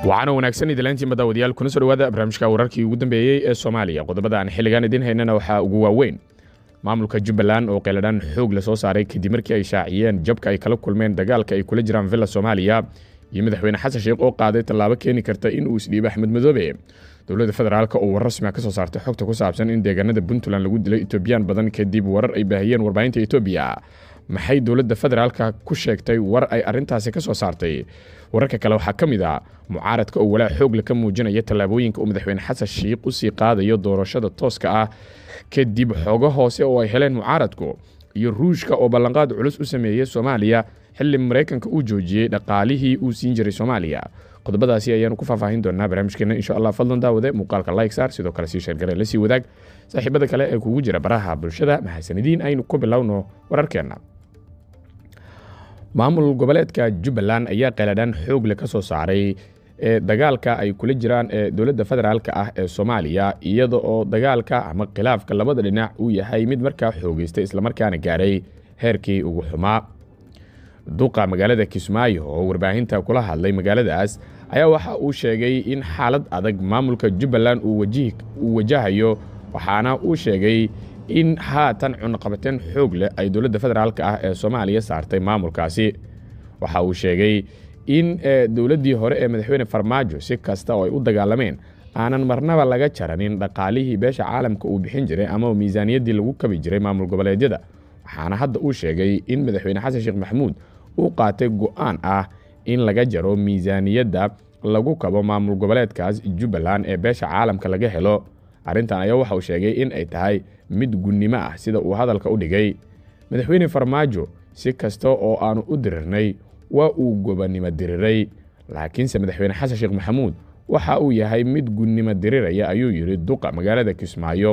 waxaana wanaagsan idinlaantii madaawadayaal kuna soo dhawaada barnaamijka wararkii ugu dambeeyay ee Soomaaliya qodobada aan xilligan idin haynana waxa ugu waaweyn maamulka Jubbaland oo qeeladaan xoog la soo saaray kadib markii ay shaaciyeen jabka ay kala kulmeen dagaalka ay kula jiraan Villa Soomaaliya iyo madaxweyne Xasan Sheekh oo qaaday tallaabo keeni karta in uu isdhiibo Axmed Madoobe dowladda federaalka oo warar rasmi ah ka soo saartay xogta ku saabsan in deegaanada Puntland lagu dilay Ethiopian badan kadib warar ay baahiyeen warbaahinta Ethiopia maxay dowladda federaalka ku sheegtay war ay arintaasi ka soo saartay wararka kale waxa kamid ah mucaaradka oo walaa xoog la ka muujinaya tallaabooyinka uu madaxweyne Xasan Sheekh u sii qaadayo doorashada tooska ah kadib xogo hoose oo ay heleen mucaaradku iyo Ruushka oo ballanqaad culus u sameeyay Soomaaliya xilli Mareykanka uu joojiyay dhaqaalihii uu siin jiray Soomaaliya qodobadaasi ayaan ku faahfaahin doonaa barnaamijkeena insha Allah fadlan daawade muuqaalka like saar sidoo kale si share gareey la sii wadaag saaxiibada kale ee kugu jira baraha bulshada mahadsanidin aynu ku bilowno wararkeena maamul goboleedka Jubbaland ayaa qeeladaan xoog la ka soo saaray dagaalka ay kula jiraan dowladda federaalka ah ee Soomaaliya iyada oo dagaalka ama khilaafka labada dhinac uu yahay mid markaa xoogeystay isla markaana gaaray heerkii ugu xumaa duqa magaalada Kismaayo oo warbaahinta kula hadlay magaaladaas ayaa waxa uu sheegay in xaalad adag maamulka Jubbaland uu wajahayo waxaana uu sheegay in haatan cunaqabateen xoog leh ay dowladda federaalka ah ee Soomaaliya saartay maamulkaasi waxa uu sheegay in dowladdii hore ee madaxweyne Farmaajo si kasta oo ay u dagaalameen aanan marnaba laga jaranin dhaqaalihii beesha caalamka uu bixin jiray ama miisaaniyadii lagu kabi jiray maamul goboleedyada waxaana hadda uu sheegay in madaxweyne Xasan Sheekh Maxamuud uu qaatay go'aan ah in laga jaro miisaaniyadda lagu kabo maamul goboleedkaas Jubbaland ee beesha caalamka laga helo arintan ayaa waxa uu sheegay in ay tahay mid gunnimo ah sida uu hadalka u dhigay madaxweyne Farmaajo si kasta oo aanu u dirirnay waa uu gobanimo diriray laakiin madaxweyne Xasan Sheekh Maxamuud waxa uu yahay mid gunnimo diriraya ayuu yiri duqa magaalada Kismaayo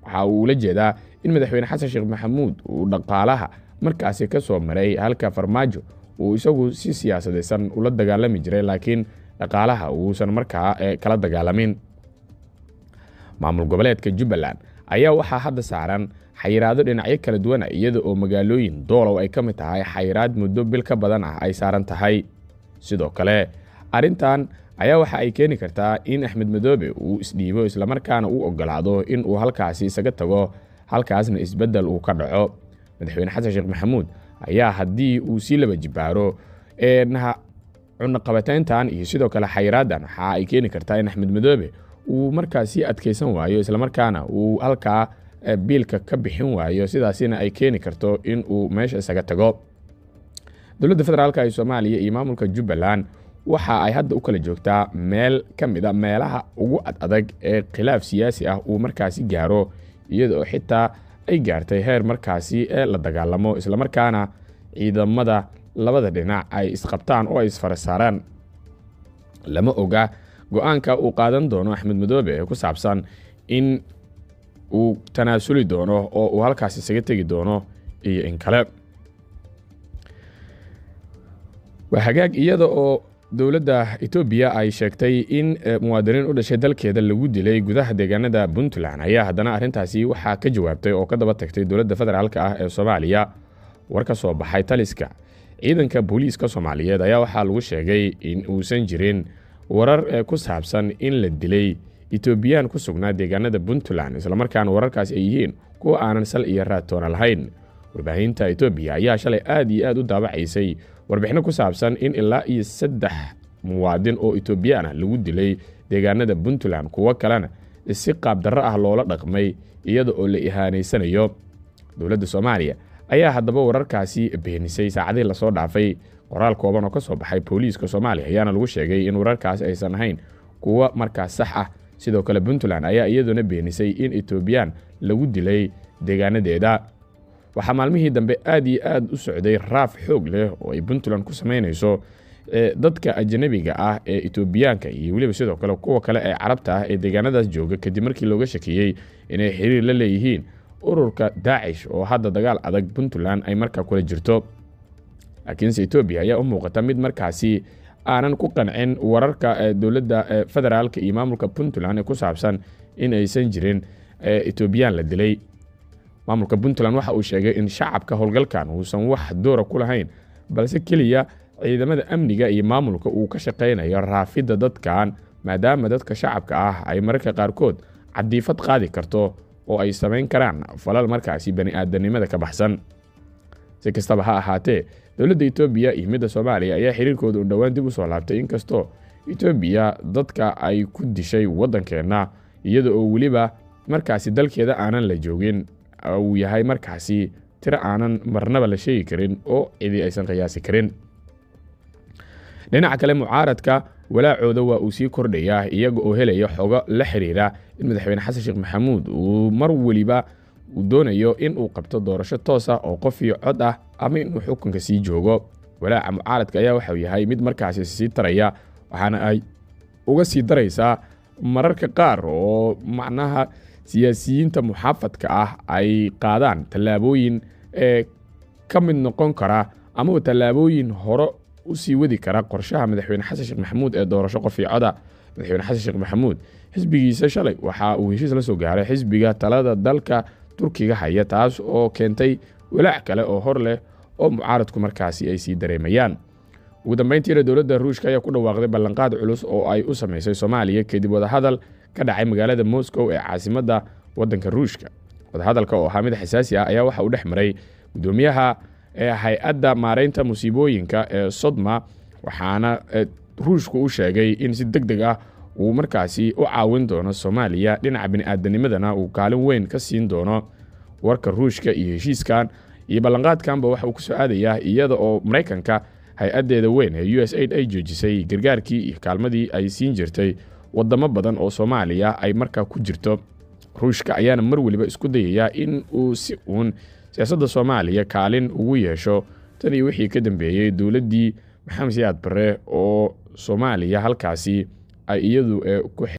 waxa uu la jeedaa in madaxweyne Xasan Sheekh Maxamuud uu dhaqaalaha markaasi ka soo maray halka Farmaajo uu isagu si siyaasadeysan ula dagaalami jiray laakiin dhaqaalaha uusan markaa kala dagaalamin maamul goboleedka Jubbaland ayaa waxa hadda saaran xayiraado dhinacyo kala duwan iyada oo magaalooyin doolow ay ka mid tahay xayiraad muddo bil ka badan ah ay saaran tahay sidoo kale arintan ayaa waxa ay keeni kartaa in Axmed Madoobe uu isdhiibo isla markaana uu ogolaado in uu halkaasi isaga tago halkaasna isbedel uu ka dhaco madaxweyne Xasan Sheekh Maxamuud ayaa hadii uu si laba jibaaro cunaqabateyntan iyo sidoo kale xayiraadan waxa ay keeni kartaa in Axmed Madoobe uu markaasi adkeysan waayo isla markaana uu halka biilka ka bixin waayo sidaasina ay keeni karto in uu meesha isaga tago dowladda federaalka ee Soomaaliya iyo maamulka Jubbaland waxa ay hadda u kala joogtaa meel kamid ah meelaha ugu adag ee khilaaf siyaasi ah uu markaasi gaaro iyadoo xitaa ay gaartay heer markaasi la dagaalamo isla markaana ciidamada labada dhinac ay isqabtaan oo ay isfarasaaraan lama oga go'aanka uu qaadan doono Axmed Madoobe ku saabsan in uu tanaasuli doono oo uu halkaas isaga tagi doono iyo in kale hagaag iyada oo dowladda Ethiopia ay sheegtay in muwaadiniin u dhashay dalkeeda lagu dilay gudaha deegaanada Puntland ayaa haddana arintaasi waxa ka jawaabtay oo ka daba tagtay dowladda federaalka ah ee Soomaaliya war ka soo baxay taliska ciidanka booliiska Soomaaliyeed ayaa waxa lagu sheegay in uusan jirin warar ku saabsan in la dilay Ethiopian ku sugnaa deegaanada Puntland isla markaana wararkaas ay yihiin kuwa aanan sal iyo raatoona lahayn warbaahinta Ethiopia ayaa shalay aad iyo aad u daabacaysay warbixino ku saabsan in ilaa iyo 3 muwaadin oo Ethiopian ah lagu dilay deegaanada Puntland kuwa kalena si qaab darro ah loola dhaqmay iyada oo la ihaaneysanayo dowladda Soomaaliya ayaa haddaba wararkaasi beenisay saacadii la soo dhaafay qoraal kooban oo ka soo baxay booliiska Soomaaliya ayaana lagu sheegay in wararkaas aysan ahayn kuwa markaas sax ah sidoo kale Puntland ayaa iyaduna beenisay in Ethiopian lagu dilay deegaanadeeda waxa maalmihii dambe aad iyo aad u socday raaf xoog leh oo ay Puntland ku sameynayso dadka ajnabiga ah ee Ethiopianka iyo waliba sidoo kale kuwa kale ee Carabta ah ee deegaanadaas jooga kadib markii looga shakiyay inay xiriir la leeyihiin ururka Daesh oo hadda dagaal adag Puntland ay markaa kula jirto laakiin Ethiopia ayaa u muuqata mid markaasi aanan ku qancin wararka dowladda federaalka iyo maamulka Puntland ee ku saabsan in aysan jirin Ethiopian la dilay maamulka Puntland waxa uu sheegay in shacabka howlgalkan uusan wax door ku lahayn balse kaliya ciidamada amniga iyo maamulka uu ka shaqaynayo raafidda dadkan maadaama dadka shacabka ah ay mararka qaarkood cadiifad qaadi karto oo ay samayn karaan falal markaasi bani'aadanimada ka baxsan. si kastaba ha ahaatee dowladda Itoobiya iyo midda Soomaaliya ayaa xiriirkooda u dhawaan dib u soo laabtay inkastoo Itoobiya dadka ay ku dishay waddankeena iyada oo waliba markaasi dalkeeda aanan la joogin uu yahay markaasi tira aanan marnaba la sheegi karin oo cidi aysan qiyaasi karin. dhinaca kale mucaaradka walaacooda waa uu sii kordhayaa iyaga oo helaya xogo la xiriira in madaxweyne xasan sheekh maxamuud uu mar waliba uu doonayo in uu qabto doorasho toos ah oo qof iyo cod ah ama inuu xukunka sii joogo. walaaca mucaaradka ayaa waxa uu yahay mid markaasi sii taraya waxaana ay uga sii daraysaa mararka qaar oo macnaha siyaasiyiinta muxaafadka ah ay qaadaan tallaabooyin ka mid noqon kara ama tallaabooyin hore u sii wadi kara qorshaha madaxweyne xasan sheekh maxamuud ee doorasho qof iyo cod ah. madaxweyne xasan sheekh maxamuud xisbigiisa shalay waxa uu heshiis la soo gaaray xisbiga talada dalka Turkiga haya taas oo keentay walaac kale oo hor leh oo mucaaradku markaasi ay sii dareemayaan. ugu dambeyntii dowladda Ruushka ayaa ku dhawaaqday ballanqaad culus oo ay u sameysay Soomaaliya kadib wadahadal ka dhacay magaalada Moscow ee caasimadda waddanka Ruushka. wadahadalka oo ahaa mid xasaasi ah ayaa waxa uu dhex maray gudoomiyaha hay'adda maareynta musiibooyinka ee Sodma waxaana Ruushku u sheegay in si degdeg ah uu markaasi u caawin doono Soomaaliya dhinaca bini'aadanimadana uu kaalin weyn ka siin doono. warka Ruushka iyo heshiiskan iyo ballanqaadkanba waxa uu ku soo aadayaa iyada oo Mareykanka hay'adeeda weyn ee USAID ay joojisay gargaarkii iyo kaalmadii ay siin jirtay wadamo badan oo Soomaaliya ay markaa ku jirto. Ruushka ayaana mar waliba isku dayaya in uu si uun siyaasadda Soomaaliya kaalin ugu yeesho tan iyo wixii ka dambeeyay dowladdii Maxamed Siyaad Barre oo Soomaaliya halkaasi ay iyadu ku